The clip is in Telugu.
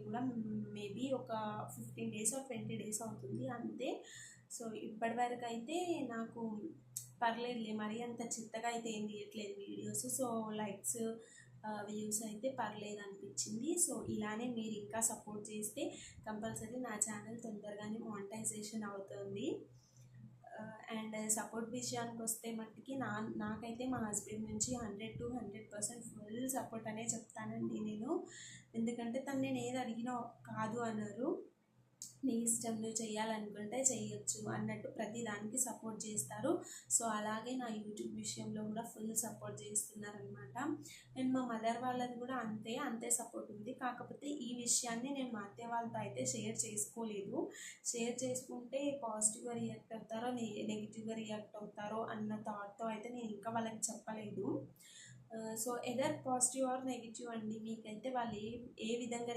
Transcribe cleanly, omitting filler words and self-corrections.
కూడా మేబీ ఒక 15 డేస్ ఆర్ 20 డేస్ అవుతుంది అంతే. సో ఇప్పటివరకు అయితే నాకు పర్లేదులే, మరీ అంత చిత్తగా అయితే ఏం తీయట్లేదు వీడియోస్. సో లైక్స్ వ్యూస్ అయితే పర్లేదు అనిపించింది. సో ఇలానే మీరు ఇంకా సపోర్ట్ చేస్తే కంపల్సరీ నా ఛానల్ తొందరగానే మానిటైజేషన్ అవుతుంది. అండ్ సపోర్ట్ విషయానికి వస్తే మట్టుకి నాకైతే మా హస్బెండ్ నుంచి 100 to 100% ఫుల్ సపోర్ట్ అనే చెప్తానండి నేను. ఎందుకంటే తను నేను ఏది అడిగినా కాదు అన్నారు. నీ ఇష్టం, నువ్వు చేయాలనుకుంటే చేయొచ్చు అన్నట్టు ప్రతి దానికి సపోర్ట్ చేస్తారు. సో అలాగే నా యూట్యూబ్ విషయంలో కూడా ఫుల్ సపోర్ట్ చేస్తున్నారనమాట. అండ్ మా మదర్ వాళ్ళది కూడా అంతే సపోర్ట్ ఉంది. కాకపోతే ఈ విషయాన్ని నేను మా అత్తయ్య వాళ్ళతో అయితే షేర్ చేసుకోలేదు. షేర్ చేసుకుంటే పాజిటివ్గా రియాక్ట్ అవుతారో నెగిటివ్గా రియాక్ట్ అవుతారో అన్న థాట్తో అయితే నేను ఇంకా వాళ్ళకి చెప్పలేదు. So either positive or negative అండి, మీకైతే వాళ్ళు ఏ విధంగా